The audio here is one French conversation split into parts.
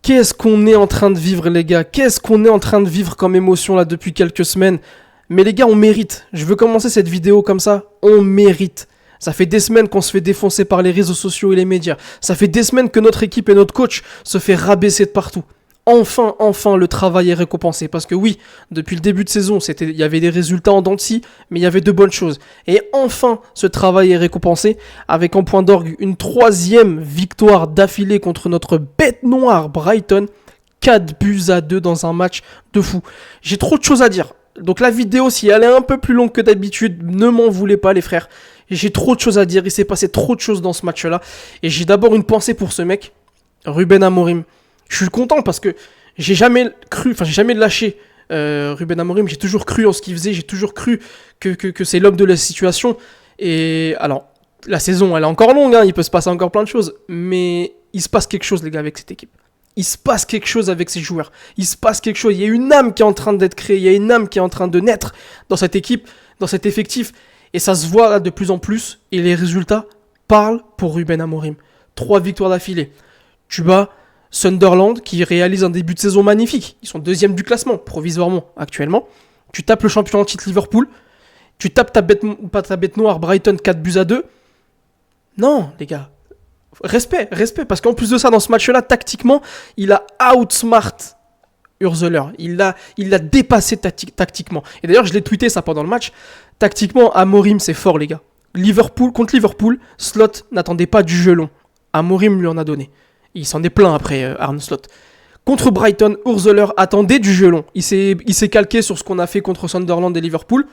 Qu'est-ce qu'on est en train de vivre, les gars? Qu'est-ce qu'on est en train de vivre comme émotion là depuis quelques semaines? Mais les gars, on mérite. Je veux commencer cette vidéo comme ça. On mérite. Ça fait des semaines qu'on se fait défoncer par les réseaux sociaux et les médias. Ça fait des semaines que notre équipe et notre coach se fait rabaisser de partout. Enfin, le travail est récompensé. Parce que oui, depuis le début de saison, il y avait des résultats en dents de scie, mais il y avait de bonnes choses. Et enfin, ce travail est récompensé avec en point d'orgue une 3e victoire d'affilée contre notre bête noire Brighton. 4-2 dans un match de fou. J'ai trop de choses à dire. Donc la vidéo, si elle est un peu plus longue que d'habitude, ne m'en voulez pas les frères. J'ai trop de choses à dire, il s'est passé trop de choses dans ce match-là. Et j'ai d'abord une pensée pour ce mec, Ruben Amorim. Je suis content parce que j'ai jamais lâché Ruben Amorim. J'ai toujours cru en ce qu'il faisait, j'ai toujours cru que c'est l'homme de la situation. Et alors, la saison, elle est encore longue, il peut se passer encore plein de choses. Mais il se passe quelque chose, les gars, avec cette équipe. Il se passe quelque chose avec ces joueurs. Il se passe quelque chose. Il y a une âme qui est en train d'être créée. Il y a une âme qui est en train de naître dans cette équipe, dans cet effectif. Et ça se voit là de plus en plus. Et les résultats parlent pour Ruben Amorim. 3 victoires d'affilée. Tu bats Sunderland qui réalise un début de saison magnifique. Ils sont 2e du classement, provisoirement, actuellement. Tu tapes le champion en titre Liverpool. Tu tapes ta bête noire Brighton 4-2. Non, les gars. Respect, parce qu'en plus de ça, dans ce match-là, tactiquement, il a outsmart Hurzeler. Il l'a dépassé tactiquement. Et d'ailleurs, je l'ai tweeté ça pendant le match. Tactiquement, Amorim, c'est fort, les gars. Contre Liverpool, Slot n'attendait pas du jeu long. Amorim lui en a donné. Il s'en est plein après Arne Slot. Contre Brighton, Hurzeler attendait du jeu long. Il s'est calqué sur ce qu'on a fait contre Sunderland et Liverpool.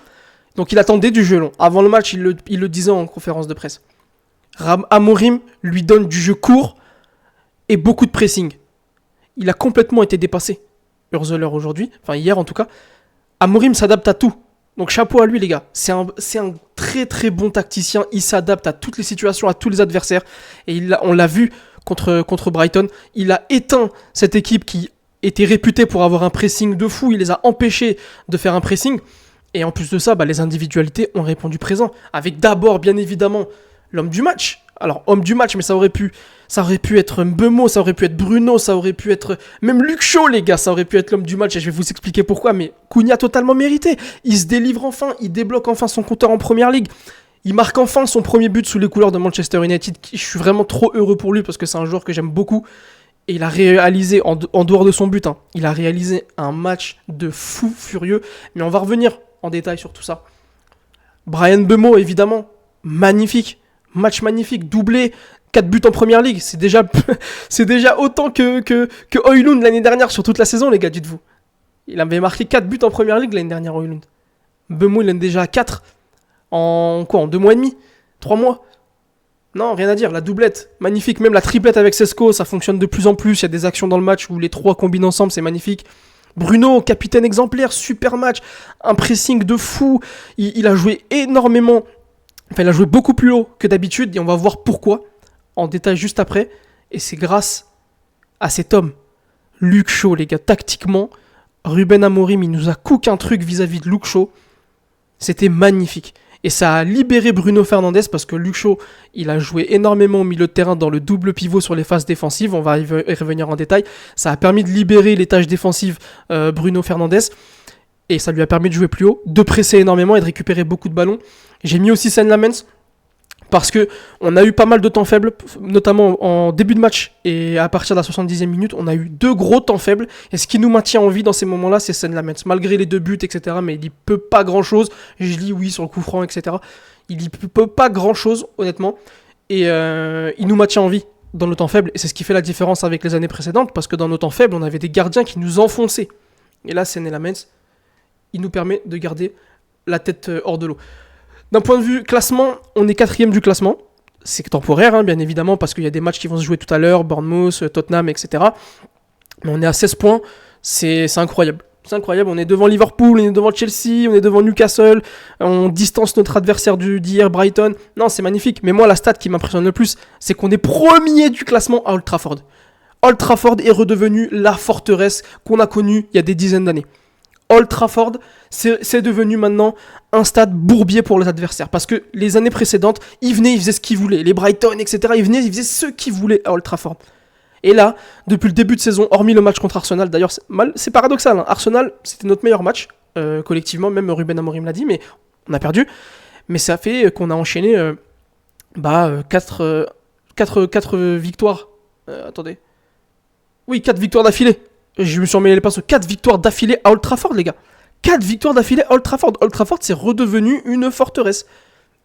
Donc il attendait du jeu long. Avant le match, il le disait en conférence de presse. Amorim lui donne du jeu court et beaucoup de pressing. Il a complètement été dépassé. Hurzeler aujourd'hui, enfin hier en tout cas. Amorim s'adapte à tout. Donc chapeau à lui les gars. C'est un très très bon tacticien. Il s'adapte à toutes les situations, à tous les adversaires. Et on l'a vu contre Brighton. Il a éteint cette équipe qui était réputée pour avoir un pressing de fou. Il les a empêchés de faire un pressing. Et en plus de ça, les individualités ont répondu présent. Avec d'abord bien évidemment l'homme du match. Alors, homme du match, mais ça aurait pu être Mbeumo, ça aurait pu être Bruno, ça aurait pu être même Luke Shaw, les gars, ça aurait pu être l'homme du match, et je vais vous expliquer pourquoi, mais Cunha totalement mérité. Il se délivre enfin, il débloque enfin son compteur en Première Ligue. Il marque enfin son premier but sous les couleurs de Manchester United. Je suis vraiment trop heureux pour lui parce que c'est un joueur que j'aime beaucoup. Et il a réalisé, en dehors de son but, il a réalisé un match de fou furieux. Mais on va revenir en détail sur tout ça. Bryan Mbeumo, évidemment, magnifique. Match magnifique, doublé, 4 buts en Première Ligue. C'est déjà autant que Højlund l'année dernière sur toute la saison, les gars, dites-vous. Il avait marqué 4 buts en Première Ligue l'année dernière, Højlund. Mbeumo, il en est déjà à 4. En 2 mois et demi 3 mois. Non, rien à dire, la doublette, magnifique. Même la triplette avec Sesko, ça fonctionne de plus en plus. Il y a des actions dans le match où les 3 combinent ensemble, c'est magnifique. Bruno, capitaine exemplaire, super match. Un pressing de fou. Il a joué énormément. Enfin, il a joué beaucoup plus haut que d'habitude et on va voir pourquoi en détail juste après. Et c'est grâce à cet homme, Luke Shaw, les gars. Tactiquement, Ruben Amorim, il nous a cook un truc vis-à-vis de Luke Shaw. C'était magnifique. Et ça a libéré Bruno Fernandes parce que Luke Shaw, il a joué énormément au milieu de terrain dans le double pivot sur les phases défensives. On va y revenir en détail. Ça a permis de libérer les tâches défensives Bruno Fernandes. Et ça lui a permis de jouer plus haut, de presser énormément et de récupérer beaucoup de ballons. J'ai mis aussi Sean Lamens parce qu'on a eu pas mal de temps faibles, notamment en début de match et à partir de la 70e minute, on a eu 2 gros temps faibles. Et ce qui nous maintient en vie dans ces moments-là, c'est Sean Lamens. Malgré les 2 buts, etc., mais il n'y peut pas grand-chose. Je lis oui sur le coup franc, etc. Il n'y peut pas grand-chose, honnêtement. Et il nous maintient en vie dans nos temps faibles. Et c'est ce qui fait la différence avec les années précédentes, parce que dans nos temps faibles, on avait des gardiens qui nous enfonçaient. Et là, Sean Lamens, il nous permet de garder la tête hors de l'eau. D'un point de vue classement, on est 4e du classement. C'est temporaire, bien évidemment, parce qu'il y a des matchs qui vont se jouer tout à l'heure, Bournemouth, Tottenham, etc. Mais on est à 16 points, c'est incroyable. C'est incroyable, on est devant Liverpool, on est devant Chelsea, on est devant Newcastle, on distance notre adversaire d'hier, Brighton. Non, c'est magnifique. Mais moi, la stat qui m'impressionne le plus, c'est qu'on est premier du classement à Old Trafford. Old Trafford est redevenu la forteresse qu'on a connue il y a des dizaines d'années. Old Trafford, c'est devenu maintenant un stade bourbier pour les adversaires. Parce que les années précédentes, ils venaient, ils faisaient ce qu'ils voulaient. Les Brighton, etc., ils venaient, ils faisaient ce qu'ils voulaient à Old Trafford. Et là, depuis le début de saison, hormis le match contre Arsenal, d'ailleurs c'est paradoxal, hein. Arsenal c'était notre meilleur match, collectivement, même Ruben Amorim l'a dit, mais on a perdu. Mais ça fait qu'on a enchaîné 4 victoires. Attendez. Oui, 4 victoires d'affilée. Je me suis emmêlé les pinceaux. 4 victoires d'affilée à Old Trafford, les gars. 4 victoires d'affilée à Old Trafford. Old Trafford, c'est redevenu une forteresse.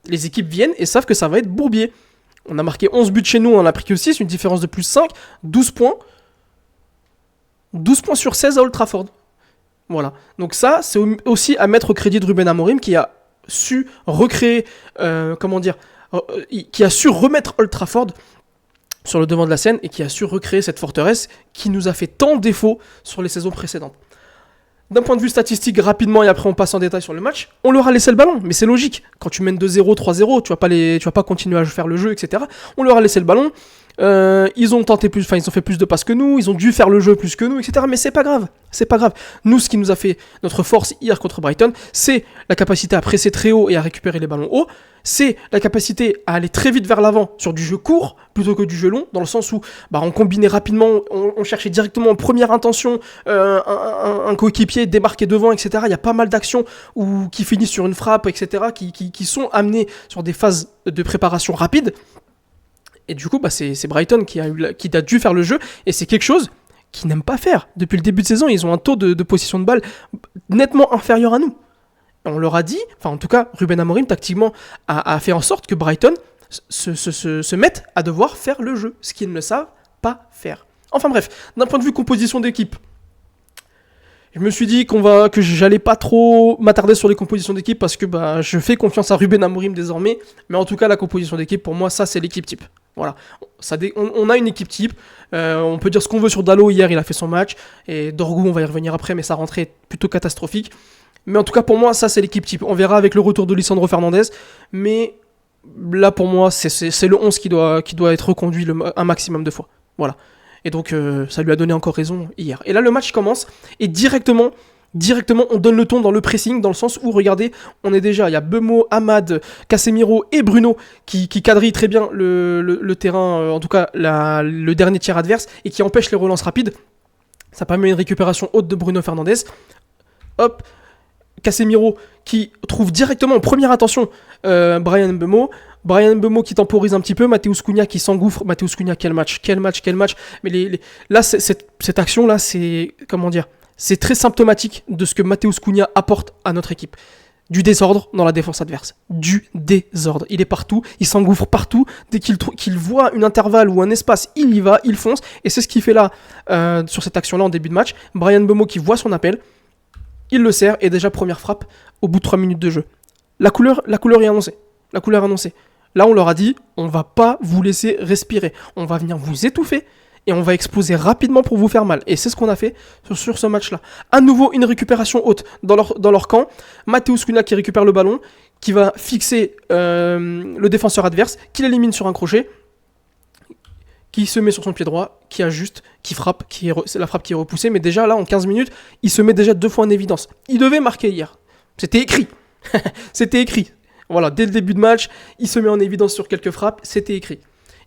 Les équipes viennent et savent que ça va être bourbier. On a marqué 11 buts chez nous, on en a pris que 6, une différence de plus 5, 12 points. 12 points sur 16 à Old Trafford. Voilà. Donc ça, c'est aussi à mettre au crédit de Ruben Amorim qui a su recréer, qui a su remettre Old Trafford sur le devant de la scène et qui a su recréer cette forteresse qui nous a fait tant défaut sur les saisons précédentes. D'un point de vue statistique, rapidement, et après on passe en détail sur le match, on leur a laissé le ballon, mais c'est logique. Quand tu mènes 2-0, 3-0, tu vas pas continuer à faire le jeu, etc. On leur a laissé le ballon, ils ont fait plus de passes que nous, ils ont dû faire le jeu plus que nous, etc. Mais c'est pas grave. Nous, ce qui nous a fait notre force hier contre Brighton, c'est la capacité à presser très haut et à récupérer les ballons hauts. C'est la capacité à aller très vite vers l'avant sur du jeu court plutôt que du jeu long, dans le sens où on combinait rapidement, on cherchait directement en première intention un coéquipier débarqué devant, etc. Il y a pas mal d'actions qui finissent sur une frappe, etc. qui sont amenées sur des phases de préparation rapide. Et du coup, c'est Brighton qui a dû faire le jeu, et c'est quelque chose qu'ils n'aiment pas faire. Depuis le début de saison, ils ont un taux de possession de balle nettement inférieur à nous. On leur a dit, en tout cas, Ruben Amorim, tactiquement, a fait en sorte que Brighton se mette à devoir faire le jeu, ce qu'ils ne savent pas faire. Enfin bref, d'un point de vue composition d'équipe, je me suis dit que j'allais pas trop m'attarder sur les compositions d'équipe parce que je fais confiance à Ruben Amorim désormais, mais en tout cas, la composition d'équipe, pour moi, ça, c'est l'équipe type. Voilà, on a une équipe type, on peut dire ce qu'on veut sur Dalot, hier il a fait son match, et Dorgu on va y revenir après, mais sa rentrée est plutôt catastrophique. Mais en tout cas pour moi ça c'est l'équipe type, on verra avec le retour de Lisandro Fernandez, mais là pour moi c'est le 11 qui doit être reconduit un maximum de fois. Voilà, et donc ça lui a donné encore raison hier. Et là le match commence, et directement on donne le ton dans le pressing, dans le sens où, regardez, il y a Bemo, Amad, Casemiro et Bruno qui quadrillent très bien le terrain, en tout cas le dernier tiers adverse, et qui empêchent les relances rapides. Ça permet une récupération haute de Bruno Fernandes. Hop, Casemiro qui trouve directement en première intention Bryan Mbeumo qui temporise un petit peu, Matheus Cunha qui s'engouffre. Matheus Cunha, quel match. Mais là, cette action-là, c'est très symptomatique de ce que Matheus Cunha apporte à notre équipe. Du désordre dans la défense adverse. Du désordre. Il est partout, il s'engouffre partout. Dès qu'il voit une intervalle ou un espace, il y va, il fonce. Et c'est ce qu'il fait là, sur cette action-là en début de match. Bryan Mbeumo qui voit son appel, il le sert, et déjà première frappe au bout de 3 minutes de jeu. La couleur est annoncée. Là, on leur a dit, on va pas vous laisser respirer. On va venir vous étouffer. Et on va exploser rapidement pour vous faire mal. Et c'est ce qu'on a fait sur ce match-là. À nouveau, une récupération haute dans leur camp. Matheus Cunha qui récupère le ballon, qui va fixer le défenseur adverse, qui l'élimine sur un crochet, qui se met sur son pied droit, qui ajuste, qui frappe, c'est la frappe qui est repoussée. Mais déjà, là, en 15 minutes, il se met déjà 2 fois en évidence. Il devait marquer hier. C'était écrit. C'était écrit. Voilà, dès le début de match, il se met en évidence sur quelques frappes. C'était écrit.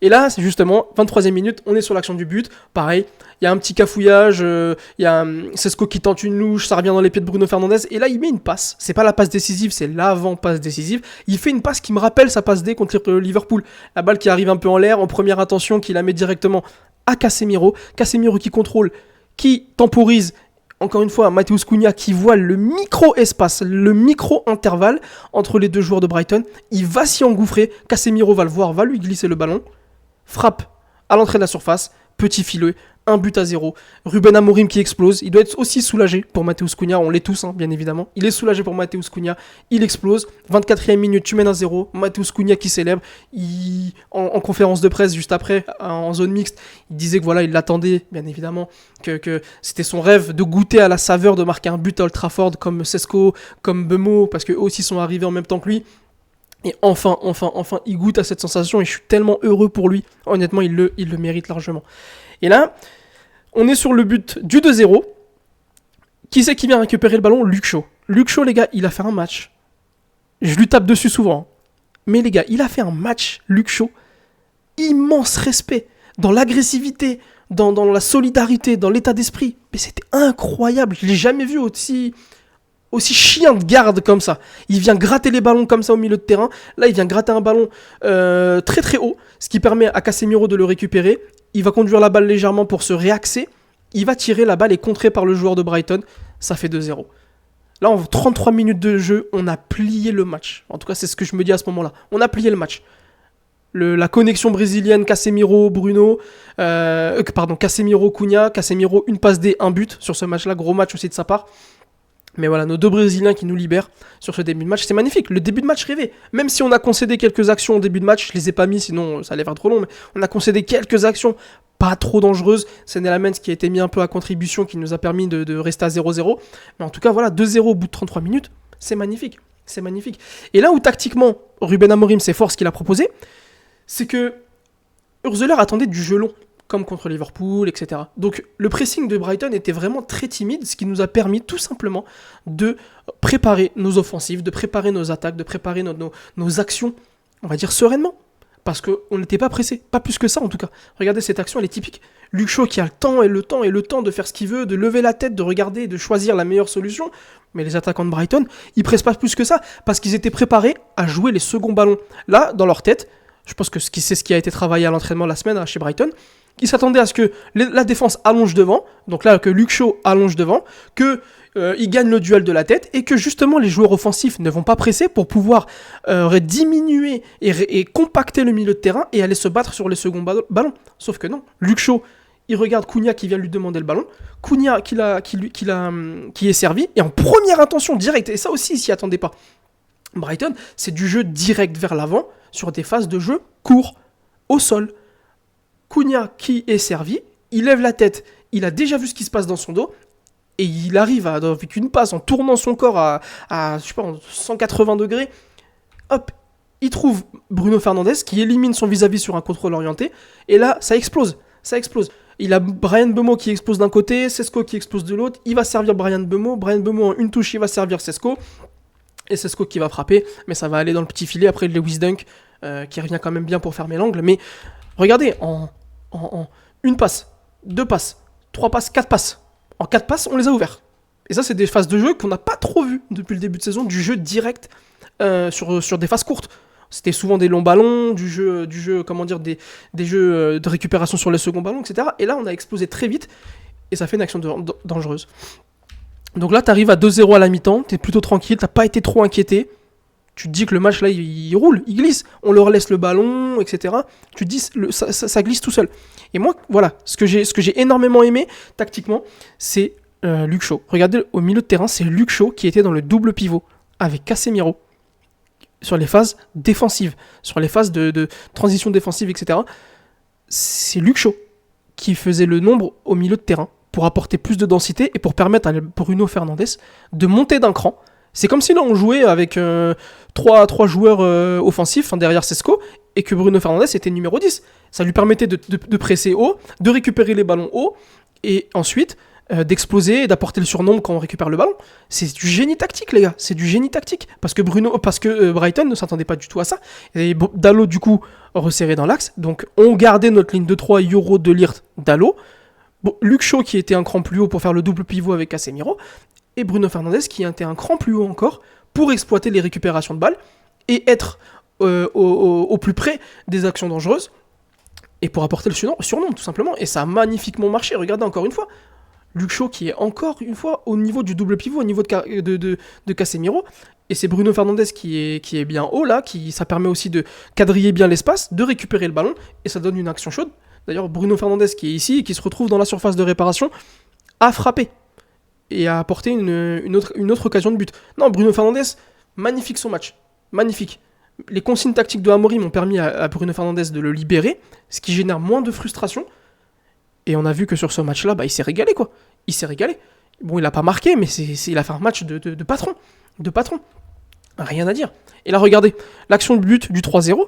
Et là, c'est justement, 23e minute, on est sur l'action du but. Pareil, il y a un petit cafouillage, il y a Sesco qui tente une louche, ça revient dans les pieds de Bruno Fernandes. Et là, il met une passe. C'est pas la passe décisive, c'est l'avant-passe décisive. Il fait une passe qui me rappelle sa passe D contre Liverpool. La balle qui arrive un peu en l'air, en première intention, qui la met directement à Casemiro. Casemiro qui contrôle, qui temporise. Encore une fois, Matheus Cunha qui voit le micro-espace, le micro-intervalle entre les deux joueurs de Brighton. Il va s'y engouffrer. Casemiro va le voir, va lui glisser le ballon. Frappe à l'entrée de la surface, petit filet, 1-0. Ruben Amorim qui explose, il doit être aussi soulagé pour Matheus Cunha, on l'est tous bien évidemment. Il est soulagé pour Matheus Cunha, il explose, 24e minute, tu mènes 1-0, Matheus Cunha qui célèbre, en conférence de presse juste après, en zone mixte, il disait que voilà, il l'attendait, bien évidemment, que c'était son rêve de goûter à la saveur de marquer un but à Old Trafford comme Sesco, comme Bemo, parce qu'eux aussi sont arrivés en même temps que lui. Et enfin, il goûte à cette sensation et je suis tellement heureux pour lui. Honnêtement, il le mérite largement. Et là, on est sur le but du 2-0. Qui c'est qui vient récupérer le ballon ? Luke Shaw. Luke Shaw, les gars, il a fait un match. Je lui tape dessus souvent. Mais les gars, il a fait un match, Luke Shaw. Immense respect dans l'agressivité, dans la solidarité, dans l'état d'esprit. Mais c'était incroyable. Je l'ai jamais vu aussi chien de garde comme ça. Il vient gratter les ballons comme ça au milieu de terrain. Là, il vient gratter un ballon très très haut, ce qui permet à Casemiro de le récupérer. Il va conduire la balle légèrement pour se réaxer. Il va tirer, la balle est contrée par le joueur de Brighton. Ça fait 2-0. Là, en 33 minutes de jeu, on a plié le match. En tout cas, c'est ce que je me dis à ce moment-là. On a plié le match. La connexion brésilienne, Casemiro, Bruno, Casemiro, Cunha, Casemiro, une passe D, un but sur ce match-là. Gros match aussi de sa part. Mais voilà, nos deux Brésiliens qui nous libèrent sur ce début de match, c'est magnifique. Le début de match rêvé. Même si on a concédé quelques actions au début de match, je les ai pas mis, sinon ça allait faire trop long, mais on a concédé quelques actions pas trop dangereuses. C'est Nelamens qui a été mis un peu à contribution, qui nous a permis de rester à 0-0. Mais en tout cas, voilà, 2-0 au bout de 33 minutes, c'est magnifique. C'est magnifique. Et là où tactiquement, Ruben Amorim s'est fort ce qu'il a proposé, c'est que Hürzeler attendait du jeu long, comme contre Liverpool, etc. Donc le pressing de Brighton était vraiment très timide, ce qui nous a permis tout simplement de préparer nos offensives, de préparer nos attaques, de préparer nos actions, on va dire sereinement. Parce qu'on n'était pas pressé, pas plus que ça en tout cas. Regardez cette action, elle est typique. Luke Shaw qui a le temps de faire ce qu'il veut, de lever la tête, de regarder, de choisir la meilleure solution. Mais les attaquants de Brighton, ils pressent pas plus que ça, parce qu'ils étaient préparés à jouer les seconds ballons. Là, dans leur tête, je pense que c'est ce qui a été travaillé à l'entraînement la semaine chez Brighton. Ils s'attendaient à ce que la défense allonge devant, donc là que Luke Shaw allonge devant, que il gagne le duel de la tête et que justement les joueurs offensifs ne vont pas presser pour pouvoir diminuer et compacter le milieu de terrain et aller se battre sur les seconds ballons. Sauf que non, Luke Shaw, il regarde Cunha qui vient lui demander le ballon, Cunha qui est servi et en première intention directe, et ça aussi il s'y attendait pas. Brighton, c'est du jeu direct vers l'avant sur des phases de jeu courts, au sol. Cunha qui est servi, il lève la tête, il a déjà vu ce qui se passe dans son dos, et il arrive avec une passe en tournant son corps à 180 degrés, hop, il trouve Bruno Fernandes qui élimine son vis-à-vis sur un contrôle orienté, et là, ça explose. Il a Bryan Mbeumo qui explose d'un côté, Sesco qui explose de l'autre, il va servir Bryan Mbeumo en une touche, il va servir Sesco, et Sesco qui va frapper, mais ça va aller dans le petit filet, après Lewis Dunk, qui revient quand même bien pour fermer l'angle, mais regardez, en une passe, 2 passes, 3 passes, 4 passes. En 4 passes, on les a ouverts. Et ça, c'est des phases de jeu qu'on n'a pas trop vues depuis le début de saison, du jeu direct sur des phases courtes. C'était souvent des longs ballons, du jeu comment dire, des jeux de récupération sur les seconds ballons, etc. Et là, on a explosé très vite, et ça fait une action dangereuse. Donc là, tu arrives à 2-0 à la mi-temps, tu es plutôt tranquille, tu n'as pas été trop inquiété. Tu te dis que le match, là, il roule, il glisse. On leur laisse le ballon, etc. Tu te dis, ça glisse tout seul. Et moi, voilà, ce que j'ai énormément aimé, tactiquement, c'est Luke Shaw. Regardez, au milieu de terrain, c'est Luke Shaw qui était dans le double pivot avec Casemiro sur les phases défensives, sur les phases de transition défensive, etc. C'est Luke Shaw qui faisait le nombre au milieu de terrain pour apporter plus de densité et pour permettre à Bruno Fernandes de monter d'un cran. C'est comme si là on jouait avec 3 joueurs offensifs derrière Sesco et que Bruno Fernandes était numéro 10. Ça lui permettait de presser haut, de récupérer les ballons haut et ensuite d'exploser et d'apporter le surnombre quand on récupère le ballon. C'est du génie tactique, les gars. C'est du génie tactique. Parce que Brighton ne s'attendait pas du tout à ça. Et Dalot, du coup, resserré dans l'axe. Donc on gardait notre ligne de 3, Euro, De Ligt, Dalot. Luke Shaw qui était un cran plus haut pour faire le double pivot avec Casemiro. Et Bruno Fernandes qui était un cran plus haut encore pour exploiter les récupérations de balles et être au plus près des actions dangereuses et pour apporter le surnom tout simplement. Et ça a magnifiquement marché. Regardez encore une fois, Luke Shaw qui est encore une fois au niveau du double pivot, au niveau de Casemiro. Et c'est Bruno Fernandes qui est bien haut là, ça permet aussi de quadriller bien l'espace, de récupérer le ballon et ça donne une action chaude. D'ailleurs Bruno Fernandes qui est ici et qui se retrouve dans la surface de réparation a frappé et a apporté une autre occasion de but. Non, Bruno Fernandes, magnifique son match. Magnifique. Les consignes tactiques de Amorim ont permis à Bruno Fernandes de le libérer, ce qui génère moins de frustration. Et on a vu que sur ce match-là, il s'est régalé, quoi. Il s'est régalé. Bon, il n'a pas marqué, mais il a fait un match de patron. De patron. Rien à dire. Et là, regardez, l'action de but du 3-0,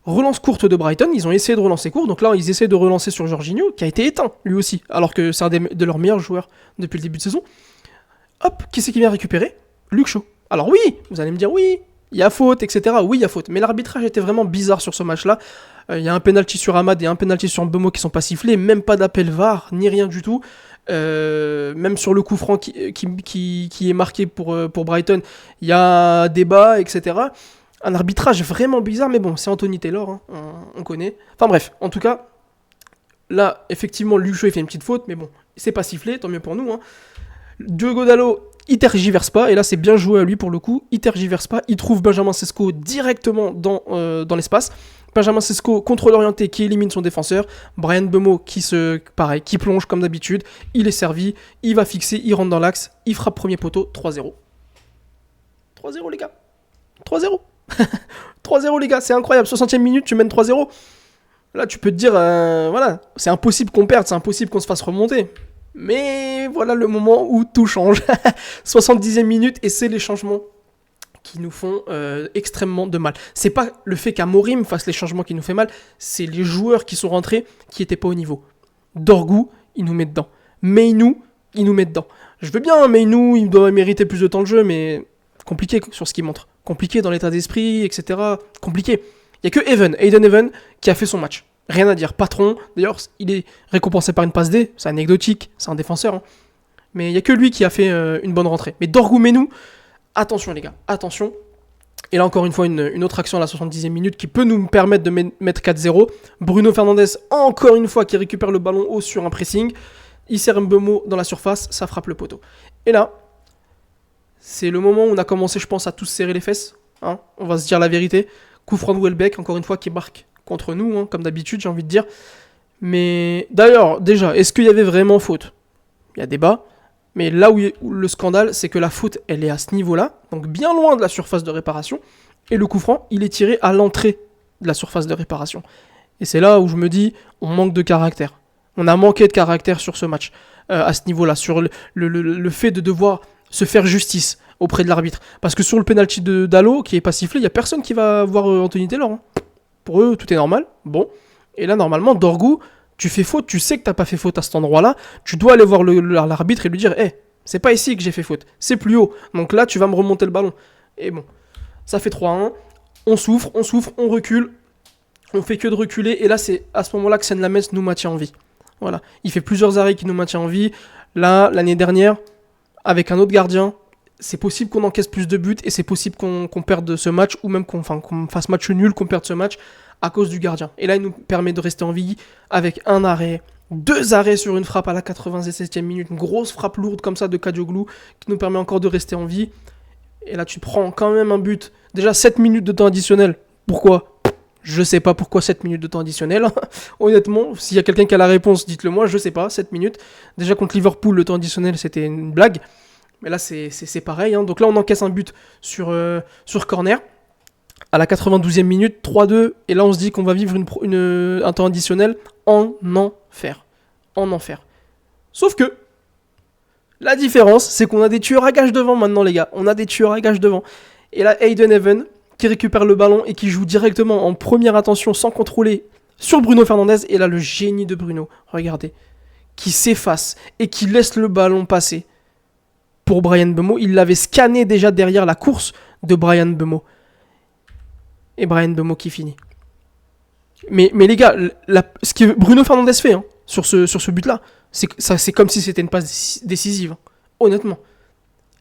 relance courte de Brighton, ils ont essayé de relancer court, donc là ils essaient de relancer sur Jorginho, qui a été éteint lui aussi, alors que c'est un de leurs meilleurs joueurs depuis le début de saison. Hop, qui c'est qui vient récupérer ? Luke Shaw. Alors oui, vous allez me dire oui, il y a faute, etc. Oui, il y a faute. Mais l'arbitrage était vraiment bizarre sur ce match-là. Il y a un penalty sur Amad et un penalty sur Mbeumo qui sont pas sifflés, même pas d'appel VAR, ni rien du tout. Même sur le coup franc qui est marqué pour Brighton, il y a débat, etc. Un arbitrage vraiment bizarre, mais bon, c'est Anthony Taylor, hein, on connaît. Enfin bref, en tout cas, là, effectivement, Lucho il fait une petite faute, mais bon, c'est pas sifflé, tant mieux pour nous. Hein. Diogo Dalot, il tergiverse pas, et là c'est bien joué à lui pour le coup, il tergiverse pas, il trouve Benjamin Sesko directement dans l'espace. Benjamin Sesko, contrôle orienté, qui élimine son défenseur. Bryan Mbeumo qui plonge comme d'habitude, il est servi, il va fixer, il rentre dans l'axe, il frappe premier poteau, 3-0. 3-0 les gars, 3-0. 3-0 les gars, c'est incroyable, 60e minute, tu mènes 3-0. Là tu peux te dire, voilà, c'est impossible qu'on perde, c'est impossible qu'on se fasse remonter. Mais voilà le moment où tout change. 70e minute et c'est les changements qui nous font extrêmement de mal. C'est pas le fait qu'Amorim fasse les changements qui nous fait mal, c'est les joueurs qui sont rentrés qui étaient pas au niveau. Dorgu, il nous met dedans. Meinou, il nous met dedans. Je veux bien, Meinou, il doit mériter plus de temps de jeu, mais compliqué sur ce qu'il montre. Compliqué dans l'état d'esprit, etc. Compliqué. Il y a que Aiden Even, qui a fait son match. Rien à dire, patron. D'ailleurs, il est récompensé par une passe D. C'est anecdotique, c'est un défenseur. Hein. Mais il n'y a que lui qui a fait une bonne rentrée. Mais Dorgu Meinou, attention les gars, attention. Et là encore une fois, une autre action à la 70e minute qui peut nous permettre de mettre 4-0. Bruno Fernandes, encore une fois, qui récupère le ballon haut sur un pressing. Il sert Mbeumo dans la surface, ça frappe le poteau. Et là, c'est le moment où on a commencé, je pense, à tous serrer les fesses. Hein, on va se dire la vérité. Coup franc de Welbeck, encore une fois, qui marque contre nous, hein, comme d'habitude, j'ai envie de dire. Mais d'ailleurs, déjà, est-ce qu'il y avait vraiment faute ? Il y a débat. Mais là où le scandale, c'est que la faute, elle est à ce niveau-là, donc bien loin de la surface de réparation. Et le coup franc, il est tiré à l'entrée de la surface de réparation. Et c'est là où je me dis, on manque de caractère. On a manqué de caractère sur ce match, à ce niveau-là, sur le fait de devoir se faire justice auprès de l'arbitre. Parce que sur le penalty de Dalot, qui est pas sifflé, il n'y a personne qui va voir Anthony Taylor. Hein. Pour eux, tout est normal. Bon. Et là, normalement, Dorgu, tu fais faute, tu sais que t'as pas fait faute à cet endroit-là, tu dois aller voir l'arbitre et lui dire c'est pas ici que j'ai fait faute, c'est plus haut. Donc là, tu vas me remonter le ballon. Et bon, ça fait 3-1. On souffre, on recule. On fait que de reculer. Et là, c'est à ce moment-là que Seine Lamens nous maintient en vie. Voilà. Il fait plusieurs arrêts qui nous maintiennent en vie. Là, l'année dernière, avec un autre gardien, c'est possible qu'on encaisse plus de buts et c'est possible qu'on perde ce match ou même qu'on fasse match nul, qu'on perde ce match à cause du gardien. Et là, il nous permet de rester en vie avec un arrêt, 2 arrêts sur une frappe à la 87e minute, une grosse frappe lourde comme ça de Kadioglu qui nous permet encore de rester en vie. Et là, tu prends quand même un but. Déjà, 7 minutes de temps additionnel. Pourquoi ? Je sais pas pourquoi 7 minutes de temps additionnel. Honnêtement, s'il y a quelqu'un qui a la réponse, dites-le moi. Je sais pas, 7 minutes. Déjà, contre Liverpool, le temps additionnel, c'était une blague. Mais là, c'est pareil. Hein. Donc là, on encaisse un but sur corner. À la 92e minute, 3-2. Et là, on se dit qu'on va vivre un temps additionnel en enfer. En enfer. Sauf que, la différence, c'est qu'on a des tueurs à gages devant maintenant, les gars. On a des tueurs à gages devant. Et là, Aiden Even, qui récupère le ballon et qui joue directement en première intention, sans contrôler, sur Bruno Fernandes. Et là, le génie de Bruno, regardez, qui s'efface et qui laisse le ballon passer pour Bryan Mbeumo. Il l'avait scanné déjà derrière la course de Bryan Mbeumo. Et Bryan Mbeumo qui finit. Mais les gars, ce que Bruno Fernandes fait sur ce but-là, c'est comme si c'était une passe décisive. Honnêtement.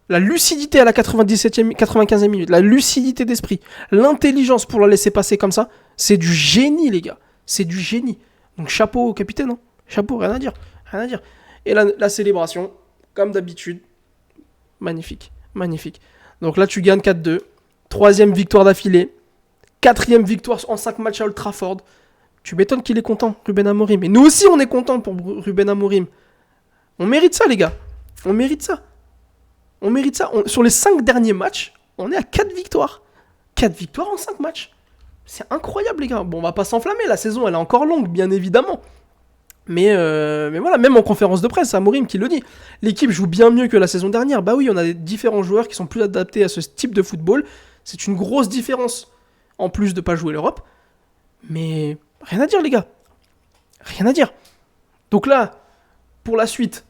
La lucidité à la 95e minute, la lucidité d'esprit, l'intelligence pour la laisser passer comme ça, c'est du génie, les gars. C'est du génie. Donc chapeau au capitaine. Hein. Chapeau, rien à dire. Rien à dire. Et la célébration, comme d'habitude, magnifique. Magnifique. Donc là, tu gagnes 4-2. 3e victoire d'affilée. 4e victoire en 5 matchs à Old Trafford. Tu m'étonnes qu'il est content, Ruben Amorim. Et nous aussi, on est content pour Ruben Amorim. On mérite ça, les gars. On mérite ça. On mérite ça. Sur les 5 derniers matchs, on est à 4 victoires. 4 victoires en 5 matchs. C'est incroyable, les gars. Bon, on va pas s'enflammer. La saison, elle est encore longue, bien évidemment. Mais voilà, même en conférence de presse, c'est Amorim qui le dit. L'équipe joue bien mieux que la saison dernière. Bah oui, on a des différents joueurs qui sont plus adaptés à ce type de football. C'est une grosse différence. En plus de pas jouer l'Europe. Mais rien à dire, les gars. Rien à dire. Donc là, pour la suite,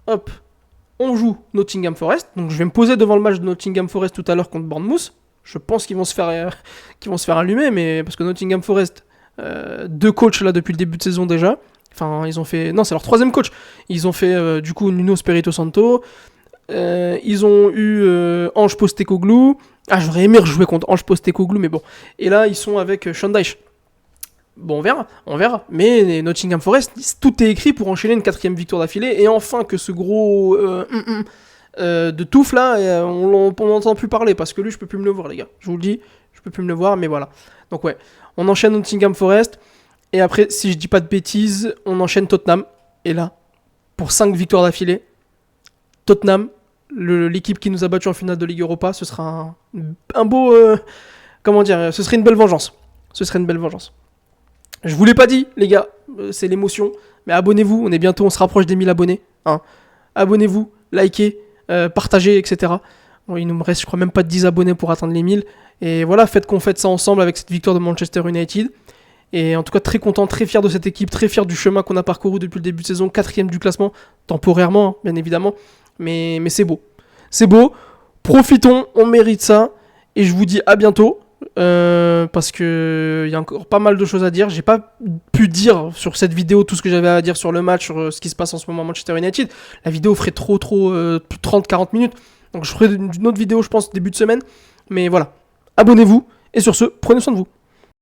on joue Nottingham Forest. Donc je vais me poser devant le match de Nottingham Forest tout à l'heure contre Bournemouth. Je pense qu'ils vont se faire allumer, mais parce que Nottingham Forest, 2 coachs là depuis le début de saison déjà. Enfin, ils ont fait... Non, c'est leur 3e coach. Ils ont fait, du coup, Nuno Espirito Santo. Ils ont eu Ange Postecoglou. Ah, j'aurais aimé rejouer contre Ange Postecoglou, mais bon. Et là, ils sont avec Sean Dyche. Bon, on verra. Mais Nottingham Forest, tout est écrit pour enchaîner une 4e victoire d'affilée. Et enfin que ce gros de touffe là, on n'entend plus parler. Parce que lui, je peux plus me le voir, les gars. Je vous le dis, je peux plus me le voir, mais voilà. Donc ouais, on enchaîne Nottingham Forest. Et après, si je dis pas de bêtises, on enchaîne Tottenham. Et là, pour 5 victoires d'affilée, Tottenham, l'équipe qui nous a battus en finale de Ligue Europa, ce sera un beau... comment dire, ce serait une belle vengeance. Je vous l'ai pas dit, les gars, c'est l'émotion. Mais abonnez-vous, on se rapproche des 1000 abonnés. Hein. Abonnez-vous, likez, partagez, etc. Bon, il nous me reste, je crois, même pas de 10 abonnés pour atteindre les 1000. Et voilà, faites qu'on fête ça ensemble avec cette victoire de Manchester United. Et en tout cas, très content, très fier de cette équipe, très fier du chemin qu'on a parcouru depuis le début de saison. 4e du classement, temporairement, hein, bien évidemment. Mais c'est beau. C'est beau. Profitons, on mérite ça. Et je vous dis à bientôt. Parce que il y a encore pas mal de choses à dire. J'ai pas pu dire sur cette vidéo tout ce que j'avais à dire sur le match, sur ce qui se passe en ce moment à Manchester United. La vidéo ferait trop 30-40 minutes. Donc je ferai une autre vidéo, je pense, début de semaine. Mais voilà. Abonnez-vous. Et sur ce, prenez soin de vous.